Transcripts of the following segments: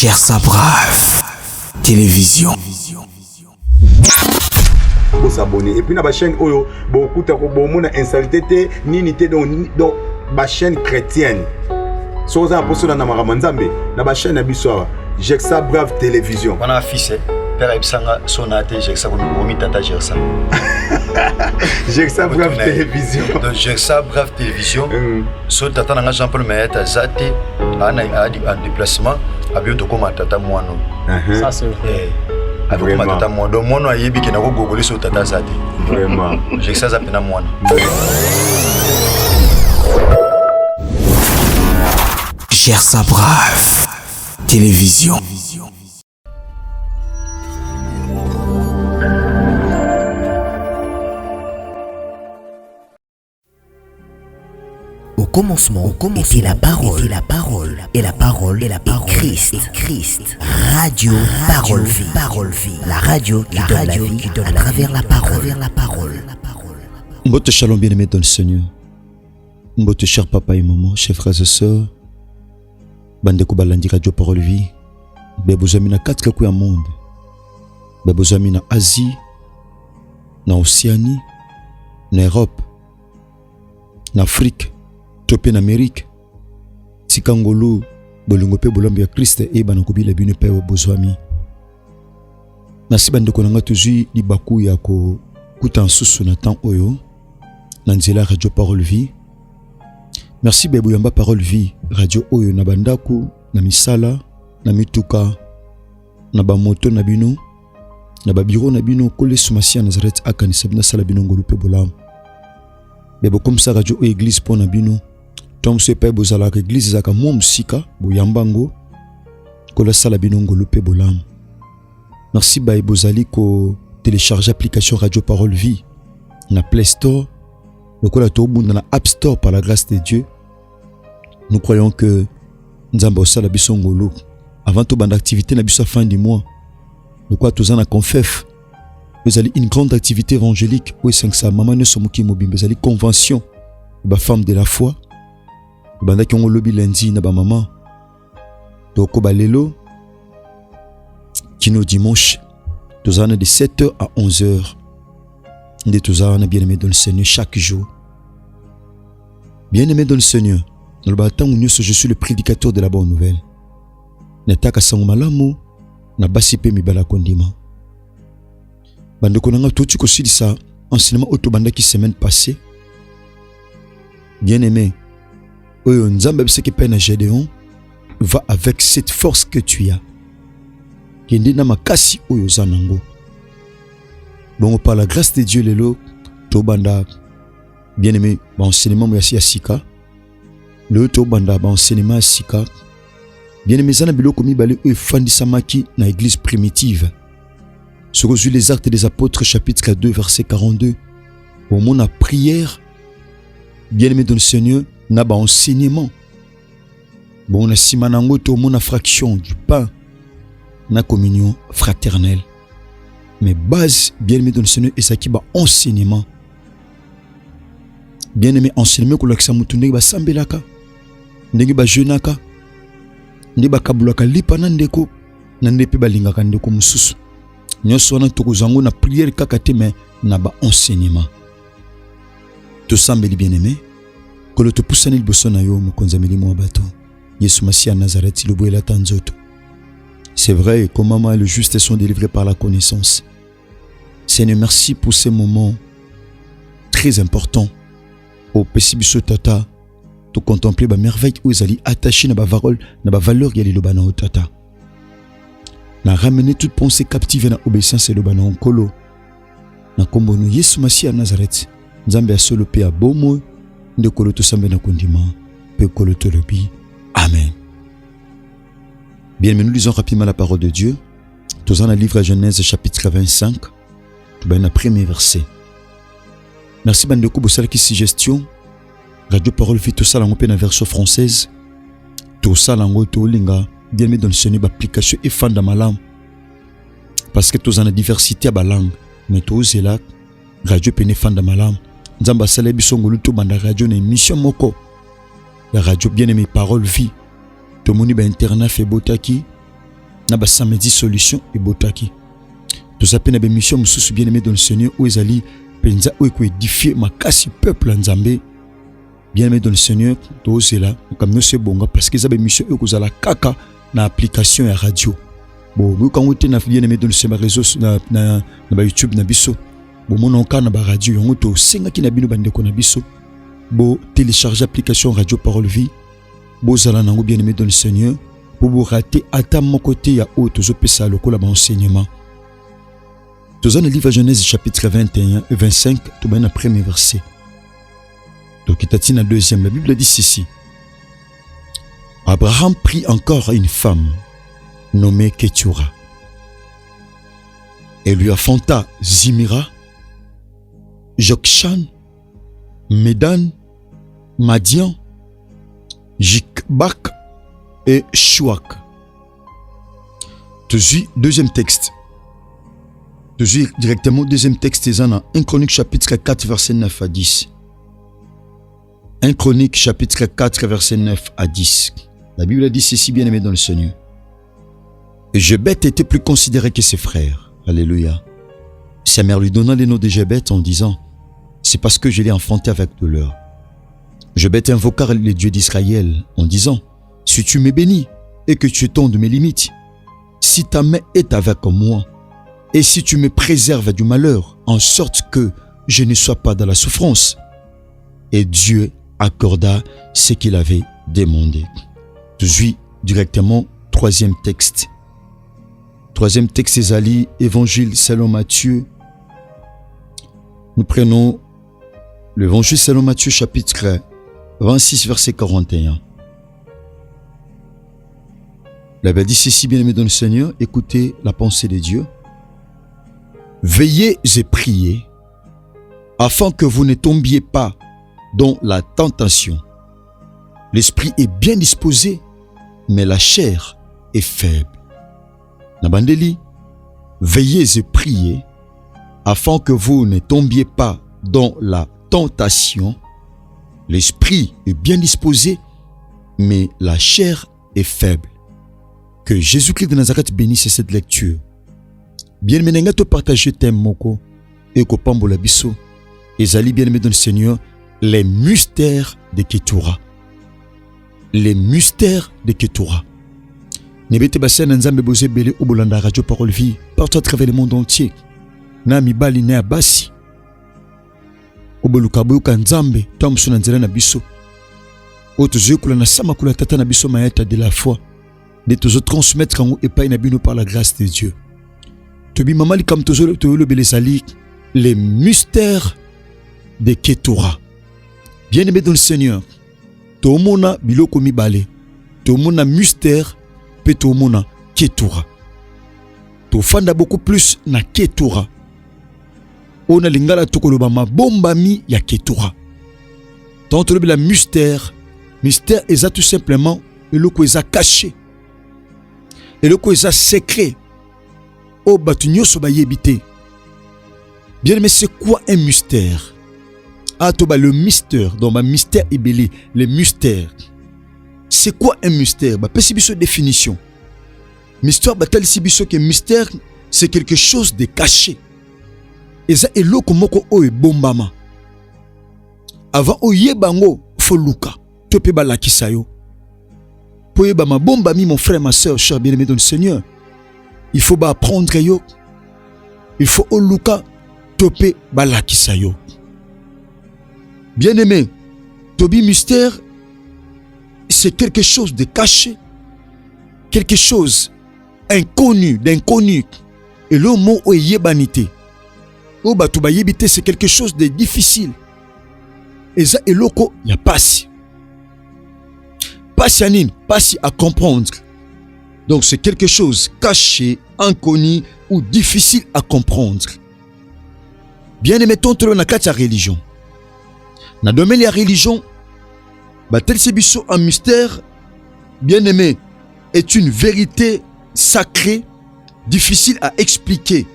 Cher Sabraf, télévision. Pour s'abonner. Et puis, dans la chaîne, beaucoup de insalité, n'unité dans la chaîne chrétienne. Si vous avez posté dans la chaîne, Cher Sabraf télévision. On a affiché. Père Ebsanga sonaté Jeksa Komi Tata Jersa. Jeksa Brave télévision. Donc Jeksa Brave télévision. So Tata Nanga Jean-Paul Mayeta Zate en déplacement a bientôt comme Tata Moano. Ça c'est vrai. Avec comme Tata Moano. Donc Moano a yebi qui n'a pas gogolé sur Tata Zate. Vraiment. Jeksa Zapena Moano. Cher Sabraf télévision. Au commencement était la parole, et la parole est Christ. Radio Parole Vie, la radio qui donne la vie à travers la parole. Mbote shalom bien-aimé dans le Seigneur. Mbote cher papa et maman, chers frères et sœurs. Bandeko balandi Radio Parole Vie. Bebozami na 4 coins du monde. Bebozami na Asie, na Océanie, na Europe, na Afrique. Topé en Amérique, Tikangolo, Bolongo pe Bolombi ya Christ et Banakobi la bine pe Bozwami. Merci bande konanga tuzi di baku ya ko kuta nsusu na temps oyo nanzela Radio Parole Vie. Merci bebu yamba Parole Vie radio oyo na bandaku na misala na mituka na ba moto na bino na ba bureau na bino kole sumasi Nazareth akanisa bina sala bino ngolu pe bolam. Bebo comme ça radio église pour na bino. Tom se pe bozala ka église zaka mo musika boyambango kola sala binongo lope bolam. Merci bay bozali ko télécharger application Radio Parole Vie na Play Store, le kola to bunda na App Store par la grâce de Dieu. Nous croyons que nzamba osala bisongolo avant to bande activité na biso fin du mois. Le quoi tozana confef. Vous allez une grande activité évangélique où 500 maman ne somuki mobimbe vous allez convention ba femme de la foi. Banda ki on lobby lundi na ba maman toko balelo kino dimanche tozana de 7h à 11h de tozana bien-aimé dans le Seigneur chaque jour. Bien-aimé dans le Seigneur, dans le bâtiment où je suis le prédicateur de la bonne nouvelle. Netaka sango malamu na basipe mibala kondima. Banda konanga toti ko silisa enseignement auto banda ki semaine passée. Bien-aimé, Oyo nzambe biseki pe na Gédéon va avec cette force que tu as. Kende na makasi oyo zanango. Bon par la grâce de Dieu lelo to banda bien-aimé ba enseignement ya sika. Le to banda ba enseignement sika. Bien-aimé zana biloko mibale oyo fandisamaki na église primitive. Sur les Actes des Apôtres chapitre 2 verset 42. Au moment la prière bien-aimé dans le Seigneur na ba enseignement bon na simanango to mona fraction du pain na communion fraternelle mais base bien-aimé dans le Seigneur et ça qui ba enseignement bien-aimé enseignement ko lakisa mutunde ba sambelaka ndenge ba jeunaka ndi ba kabulaka lipa na ndeko na ndepe balingaka ndeko mususu nyoso na tokozango na prière kaka te mais na ba enseignement to sambeli bien-aimé que le te pousse ni liboso na yo mokonzameli mo bato Yesu Masia Nazareth le boela tanzoto. C'est vrai que maman et le juste sont délivrés par la connaissance. Seigneur, merci pour ces moments très importants au pesibiso tata to contempler ba merveille où ils allaient attacher na ba valeur yali lo bana tata na ramener toute pensée captive na obéissance lo bana onkolo na kombo no Yesu Masia Nazareth nzambe ya solo pe ya bomo de koloto sambe na kondima pe koloto lobi. Amen. Bien, mais nous lisons rapidement la parole de Dieu. Tous dans le livre Genèse chapitre 25, tout dans le premier verset. Merci bandeko bosala ki suggestion. Radio Parole Vie tout ça la la version française. Tout ça la to linga bien mis dans le Seigneur application et fan dans ma langue. Parce que tous en la diversité à ba langue, mais tous c'est là radio pene fan dans ma langue. Nzamba sala biso ngolu to banda radio na émission moko. La radio bien aimé Parole Vie. To moni ba internet fait botaki na ba samedi solution et botaki. Tout ça na émission mususu bien aimé dans le Seigneur où ezali penza où ko édifier makasi peuple nzambe bien aimé dans le Seigneur to cela comme nous c'est bonga parce que ça ba émission ko zala kaka na application ya radio. Bon vous quand vous êtes na bien aimé dans le Seigneur réseau na ba YouTube na biso bon mon onka na ba radio yongo to senga ki na bino bande ko na biso bo télécharger application Radio Parole Vie bo zala nango bien aimé dans le Seigneur pour vous rater à mon côté ya auto zo pesa lokola ba enseignement. Dans le livre Genèse chapitre 21 et 25, tout bien le premier verset. Donc il t'attend la deuxième. La Bible dit ceci. Abraham prit encore une femme nommée Ketura et lui affronta Zimira, Jokshan, Medan, Madian, Jikbak et Shuak. Deuxième texte. Directement deuxième texte est dans 1 Chronique chapitre 4 verset 9 à 10. 1 Chronique chapitre 4 verset 9 à 10. La Bible dit ceci bien aimé dans le Seigneur. Et Jébeth était plus considéré que ses frères. Alléluia. Sa mère lui donna les noms de Jébeth en disant, c'est parce que je l'ai enfanté avec douleur. Jébeth invoqua le Dieu d'Israël en disant, si tu me bénis et que tu étendes mes limites, si ta main est avec moi, et si tu me préserves du malheur, en sorte que je ne sois pas dans la souffrance. Et Dieu accorda ce qu'il avait demandé. Je suis directement troisième texte. Troisième texte, Ezali, Évangile selon Matthieu. Nous prenons l'Évangile selon Matthieu chapitre 26 verset 41. La Bible dit ceci, bien aimé dans le Seigneur, écoutez la pensée de Dieu. Veillez et priez, afin que vous ne tombiez pas dans la tentation. L'esprit est bien disposé, mais la chair est faible. Nabandeli, veillez et priez, afin que vous ne tombiez pas dans la tentation. L'esprit est bien disposé, mais la chair est faible. Que Jésus-Christ de Nazareth bénisse cette lecture. Bien aimé, nga to partager thème moko et ko pambola biso. Ezali bien aimé dans le Seigneur, les mystères de Ketura. Les mystères de Ketura. Nebete basen nzambe boze belé obolanda Radio Parole Vie partout à travers le monde entier. Na mibali na basi. Oboluka boyoka nzambe tamso na nzela na biso. Otozekula na samakula tata na biso maeta de la foi. De tozo transmettre en et pas na bino par la grâce de Dieu. Tobi mamali kam tozo le belezali les mystères de Ketura. Bien aimé dans le Seigneur, tomona biloko mibale, tomona mystère, pe tomona Ketura. Tofanda beaucoup plus na Ketura. Ona lingala tokoloba mabombami ya Ketura. Tant le la mystère est tout simplement eloko eza caché. Eloko eza secret. Oh, batunyoso ba yebite. Bien mais c'est quoi un mystère? Ah, toba le mystère, donc ma mystère est belé, le mystère. C'est quoi un mystère? Bah, pesibiso définition. Mystère, bah, tel sibiso que mystère, c'est quelque chose de caché. Et ça, eloko moko oe bombama. Avant oye bango, foluka. Tope ba la kisayo. Poye ba ma bombami, mon frère, ma soeur, cher bien-aimé dans le Seigneur. Il faut apprendre yo. Il faut oluka topé balakisa yo. Bien-aimé, tobi mystère, c'est quelque chose de caché, quelque chose inconnu, d'inconnu. Et le mot oyebanité. O batuba yebité, c'est quelque chose de difficile. Et ça eloko ya passi. Passi anine, passi à comprendre. Donc c'est quelque chose caché, inconnu ou difficile à comprendre. Bien aimé, ton na kati ya religion. Na domaine la religion, batel sebiso un mystère, bien aimé, est une vérité sacrée, difficile à expliquer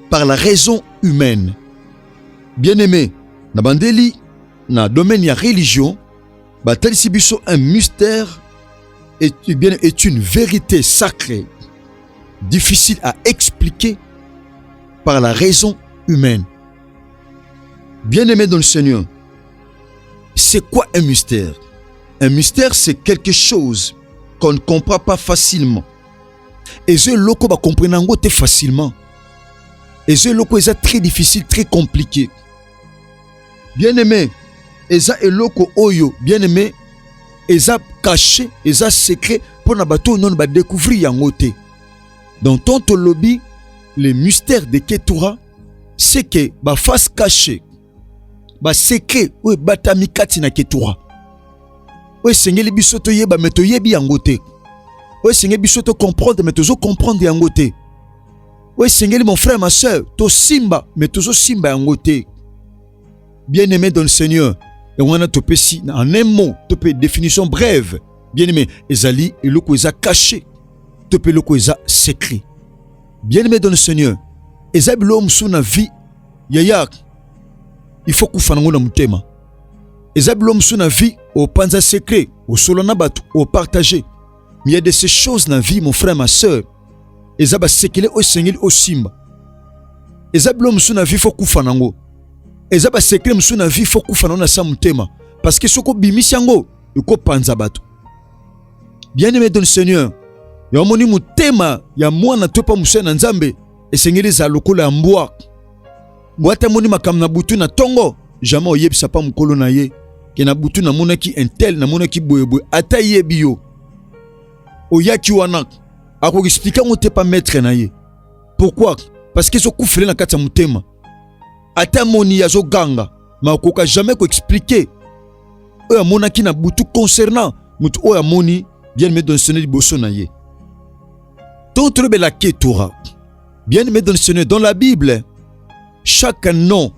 par la raison humaine. Bien aimé, na bandeli, na domaine la religion, batel sebiso un mystère est une vérité sacrée, difficile à expliquer par la raison humaine. Bien-aimé dans le Seigneur, c'est quoi un mystère? Un mystère, c'est quelque chose qu'on ne comprend pas facilement. Et ce loko va comprendre facilement. Et ce loko est très difficile, très compliqué. Bien-aimé, eza eloko oyo, bien-aimé, eza caché, eza secret pour na bato non ba découvrir yango te. Dans ton lobby, le mystère de Ketura, c'est que ba face cachée, ba secret ou batami kati na Ketura. Ou sengeli bisoto yeba meto yebi yango te. Ou sengeli bisoto comprendre mais tozo comprendre yango te. Ou sengeli mon frère ma soeur, to simba mais tozo simba yango te. Bien-aimé dans le Seigneur, et on a topé si en un mot, topé définition brève. Bien-aimé, ezali et loko eza caché, topé loko eza secret. Bien-aimé dans le Seigneur, ezali l'homme sous na vie, yaya, il faut qu'on fasse na mutema. Ezali l'homme sous na vie, au panza secret, au solo na batu, au partager. Mais il y a de ces choses dans la vie, mon frère, ma soeur. Ezaba sekele au sengeli au simba. Ezali l'homme sous na vie, il faut qu'on fasse na ngo. Ezaba secret msu na vie faut kufana na sa mutema parce que soko bimisi yango iko panza bato. Bien-aimé dans le Seigneur, ya moni mutema ya mwana topa musa na Nzambe esengeli za lokola mbwa. Mwata moni makamna butu na tongo jamais oyebisa pa mukolo na ye ke na butu na mona ki intel na mona ki boyeboy ata yebi yo. Oyaki wana ako expliquer ngote pa maître na ye. Pourquoi? Parce que soko kufele na kati ya mutema. Ata moni ya zo ganga ma koka jamais ko expliquer oya mona ki na butu concernant mutu oya moni bien-aimé dans le Seigneur liboso na ye. Donc trobe la Ketura, bien-aimé dans le Seigneur, dans la Bible chaque nom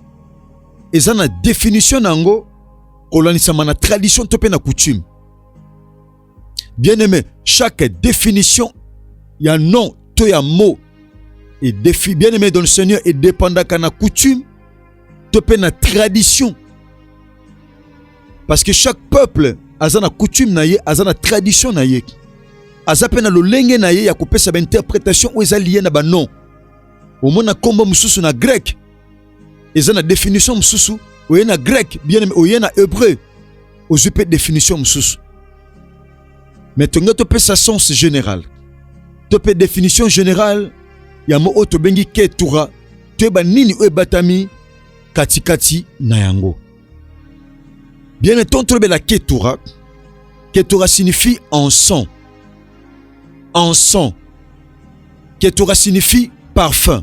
eza na définition nango kolanisama na tradition to pe na coutume. Bien-aimé, chaque définition ya nom to ya mot et défi bien-aimé dans le Seigneur et dépendant kana coutume topé na tradition. Parce que chaque peuple a na coutume na ye, a na tradition na ye. Aza pe na lolenge na ye ya kopesa ba interprétation ou eza lié na ba non. Au mona komba mususu na grec. Eza na définition mususu, ou na grec, bien aimé, ou na hébreu. Ou zupe définition mususu. Mais tonga topé sa sens général. Topé définition générale, ya mo oto bengi Ketura, tueba nini ou batami katikati na yango. Bien entendu, la Ketura. Ketura signifie encens. Encens. Ketura signifie parfum.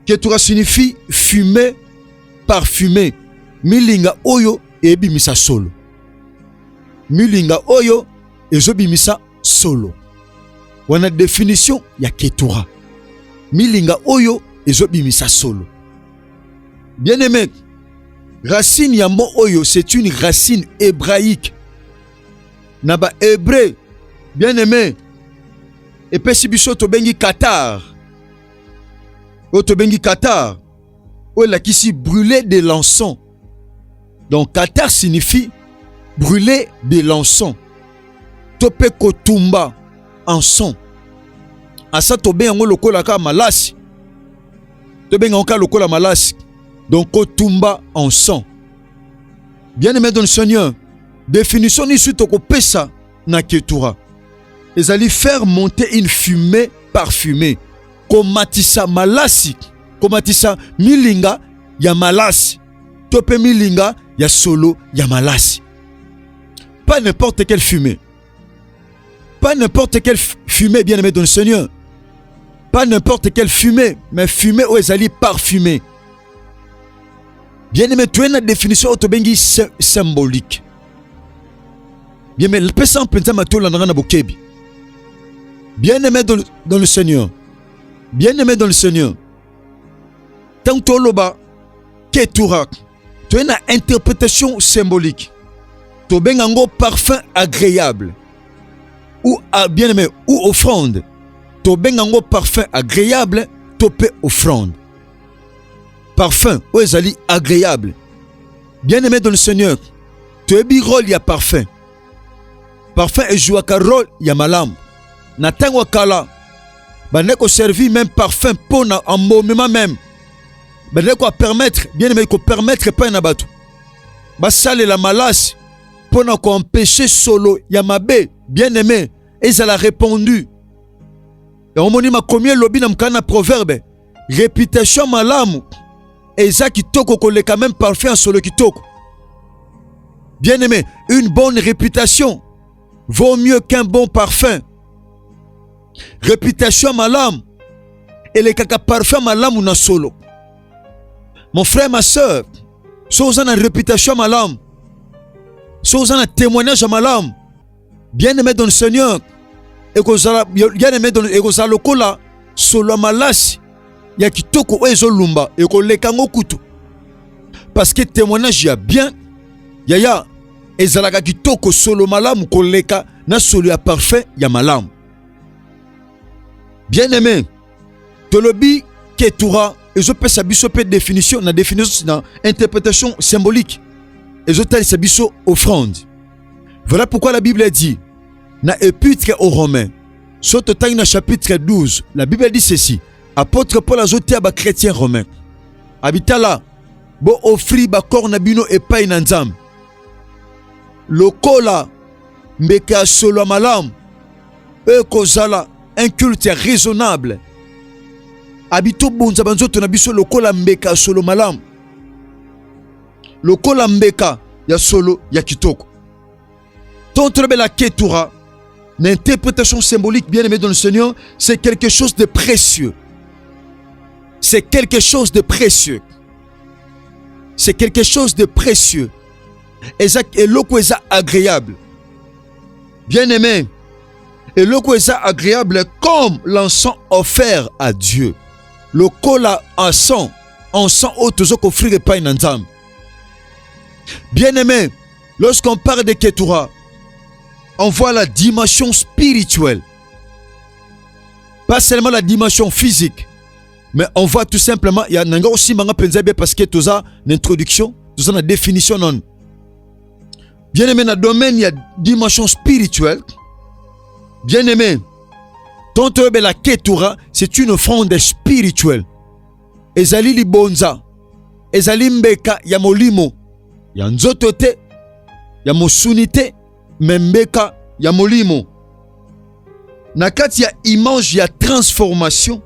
Ketura signifie fumée, parfumé. Milinga oyo ebimisa solo. Milinga oyo ezobimisa solo. Wana définition ya Ketura. Milinga oyo ezobimisa solo. Bien-aimé, racine ya mot oyo, c'est une racine hébraïque. Naba hébreu, bien-aimé, et puis si biso to bengi Qatar. O to bengi Qatar. O la qui si brûler de l'encens. Donc Qatar signifie brûler de l'encens. Tope kotumba encens. Asa to bengi lokola ka malasi. To bengi ka lokola malasi. Donc, kotumba encens. Bien-aimé dans le Seigneur, définition ni suite au pesa na Ketura. Ils allaient faire monter une fumée parfumée. Komatisa malasi. Komatisa milinga ya malasi. Tope milinga ya solo ya malasi. Pas n'importe quelle fumée. Pas n'importe quelle fumée, bien-aimé dans le Seigneur. Pas n'importe quelle fumée, mais fumée où ils allaient parfumer. Bien-aimé, tu as une définition autobengi symbolique. Bien-aimé, le pesant pensa matola na bokebi. Bien-aimé dans le Seigneur. Bien-aimé dans le Seigneur. Tant que loba Ketura, tu as une interprétation symbolique. Tu bengango parfum agréable. Ou bien-aimé, ou offrande. Tu bengango parfum agréable, topé offrande. Parfum, ou ezali agréable. Bien-aimé dans le Seigneur, tu es bi rôle ya parfum. Parfum et joue ka rôle ya malam. Na tango kala, bande ko servir même parfum pour na embaumement même bande ko permettre bien aimé ko permettre pas na bato ba sale la malasi pour na ko empêcher solo ya mabe bien aimé et ça l'a répondu et on moni ma combien lobi na mkana proverbe réputation malamu et ça kitoko ko le quand même parfait en solo kitoko bien aimé une bonne réputation vaut mieux qu'un bon parfum. Réputation malam et les kaka parfum malam ou na solo. Mon frère, ma soeur, si vous avez une réputation malam, si vous avez un témoignage malam, bien aimé dans le Seigneur, et que vous avez bien aimé dans le kola, solo malasi, ya kitoko ezo lumba, et que le kango kutu. Parce que témoignage ya bien, ya ezalaka kitoko solo malamu koleka na solo ya parfait ya malamu. Bien aimé, tolobi ketura ezo pesa biso pe définition na interprétation symbolique. Ezo talisa biso offrande. Voilà pourquoi la Bible dit na épître aux Romains, soto tangi na chapitre 12, la Bible dit ceci: apôtre Paul azote ba chrétien romain. Habitala bo offri ba corps na bino epai na Nzambe. Lokola mbeka solo malam e kozala un culte raisonnable habito bonza banzoto na biso lokola mbeka solo malam lokola mbeka ya solo ya kitoko tontre la ketura l'interprétation symbolique bien aimé dans le Seigneur c'est quelque chose de précieux, c'est quelque chose de précieux, c'est quelque chose de précieux. Et l'eau est agréable. Bien aimé, et l'eau est agréable comme l'encens offert à Dieu. Le cola encens autres offrir et pas nanzam. Bien aimé, lorsqu'on parle de Ketura, on voit la dimension spirituelle. Pas seulement la dimension physique, mais on voit tout simplement, il y a aussi manga penzabe parce que tout ça, l'introduction, tout ça, la définition non. Bien aimé, dans le domaine, il y a dimension spirituelle. Bien aimé, ton la ketura, c'est une offrande spirituelle. Ezali libonza, ezali mbeka ya molimo, ya nzotote, ya mosunite, mbeka ya molimo. Nakati ya image ya transformation.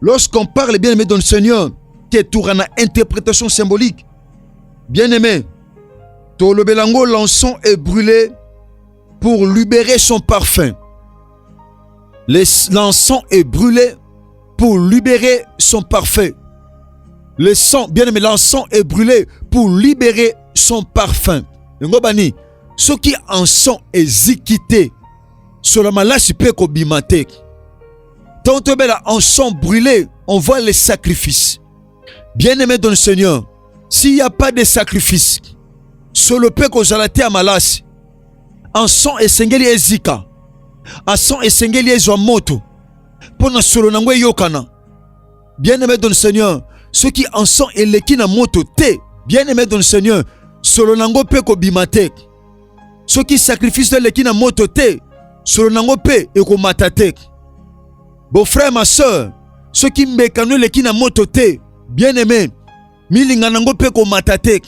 Lorsqu'on parle bien aimé dans le Seigneur, ketura na interprétation symbolique. Bien aimé, le belango l'encens est brûlé pour libérer son parfum. L'encens est brûlé pour libérer son parfum. Le sang, bien aimé, l'encens est brûlé pour libérer son parfum. Ngobani, ce qui encens est zikité. Seulement là, si peut kobimate. Tant que l'encens brûlé, on voit les sacrifices. Bien aimé dans le Seigneur, s'il n'y a pas de sacrifice, solo pe kozalate ya malasi encens esengeli ezika encens esengeli ezwa moto pona solo nango eyokana. Bien aimé dans le Seigneur, ceux qui encens eleki na moto te, bien aimé dans le Seigneur, solo nango pe kobima te. Ceux qui sacrifice eleki na moto te, solo nango pe ekomata te. Bon frère, ma soeur, ceux qui mbekano eleki na moto te, bien aimé, milinga nango pe komata te.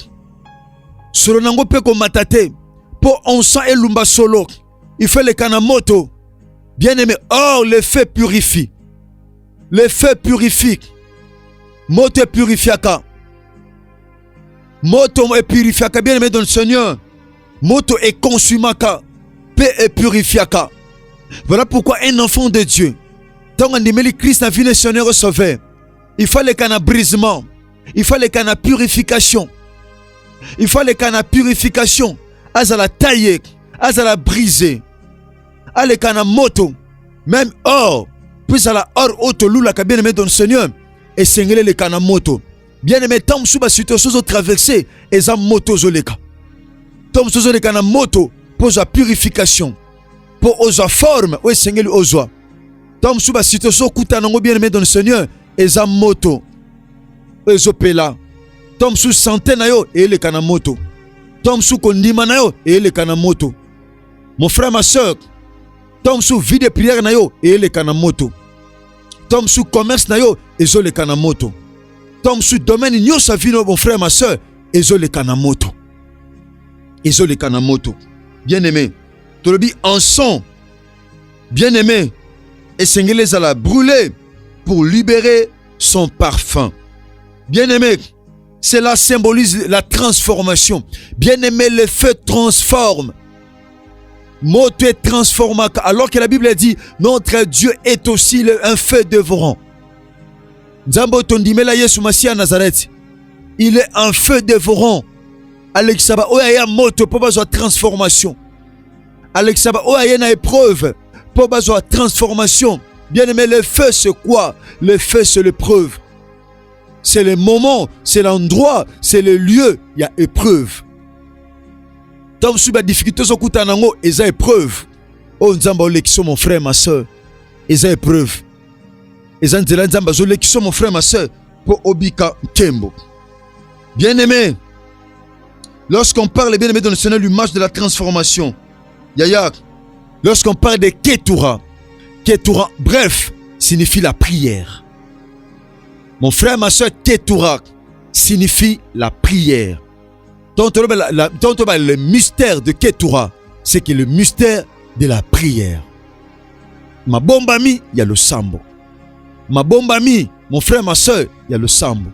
Solo nango pe ko matate pour encens et lumba solo. Il fait le kanamoto. Bien aimé, or le feu purifie. Le feu purifie. Moto purifiaka. Moto est purifiaka. Bien aimé dans le Seigneur. Moto est consumaka. Paix est purifiaka. Voilà pourquoi un enfant de Dieu, tant qu'on dit Christ n'a vu le Seigneur sauver, il faut le canal brisement. Il faut le canal purification. Il faut les canaux purification. Azala tailler, azala briser. Ale kana moto, même or, puis à la or auto lula ka bien aimé dans le Seigneur et singler les kana moto. Bien aimé tam suba situation traverser et za moto zoleka. Tam suba les kana moto pour la purification, pour osa forme ou singler osa. Tam suba situation kuta nango bien aimé dans le Seigneur et za moto. Ezopela. Tom sous santé na yo et le kanamoto. Tom sous kondima na yo et le kanamoto. Mon frère, ma soeur, tom sous vie de prière na yo et le kanamoto. Tom sous commerce na yo ezo le kanamoto. Tom sous domaine nyo sa vie mon frère ma soeur ezo le kanamoto. Ezo le kanamoto. Bien-aimé, tolobi en son. Bien-aimé, et Sengele à la brûler pour libérer son parfum. Bien-aimé, cela symbolise la transformation. Bien-aimé, le feu transforme. Moto est transformant. Alors que la Bible dit, notre Dieu est aussi un feu dévorant. Nzambo tondimela Yesu Masia Nazareth. Il est un feu dévorant. Alexaba, oya moto pour besoin de transformation. Alexaba, oya na épreuve pour besoin de transformation. Bien-aimé, le feu c'est quoi? Le feu c'est l'épreuve. C'est le moment, c'est l'endroit, c'est le lieu, il y a épreuve. Tant que la difficulté sont coûtées nango, ils ont épreuve. Oh nzamba olekiso mon frère ma soeur, ils ont épreuve. Ils ont dit nzamba olekiso mon frère ma soeur pour obika kembo. Bien-aimé, lorsqu'on parle bien-aimé dans le Seigneur l'image de la transformation, yaya, lorsqu'on parle de Ketura, Ketura, bref, signifie la prière. Mon frère, ma soeur, Ketura signifie la prière. Le mystère de Ketura, c'est que le mystère de la prière. Ma bombe amie, il y a le sambo. Ma bombe amie, mon frère, ma soeur, il y a le sambo.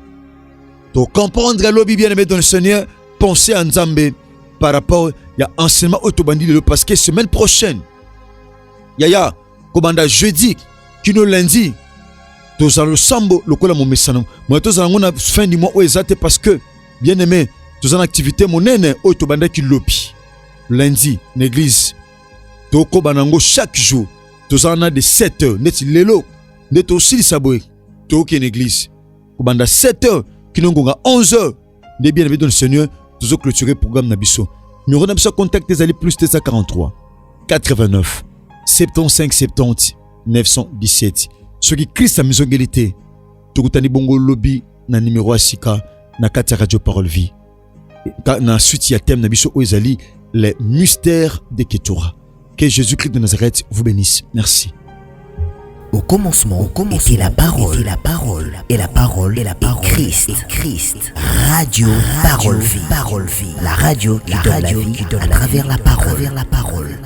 Pour comprendre l'objet bien-aimé dans le Seigneur, pensez à Nzambe par rapport, il y a enseignement autobandi parce que semaine prochaine, il y a commanda jeudi, qui nous lundi, tous le sambo, le cola mon message. Moi, tous en a fin du mois où exact parce que, bien aimé, tous en activité mon nene, autobanda qui lopi. Lundi, l'église. Toko banango chaque jour, tous en a de 7 heures. Net lelo, net aussi saboué. Toko en église. Kobanda 7 heures, qui n'ont pas 11 heures. Des bien aimés dans le Seigneur, tous ont clôturé le programme Nabiso. Nous avons besoin de contact des alliés plus 243 89 75 70 917. Ce qui Christ a mis en égalité, Tokutani Bongo Lobby, na numéro Asika, na Katia Radio Parole Vie. Na suite, il y a thème Nabiso Oezali, les mystères de Ketura. Que Jésus-Christ de Nazareth vous bénisse. Merci. Au commencement était la parole, et la parole est Christ. Radio Parole Vie. La radio qui donne la vie à travers la parole.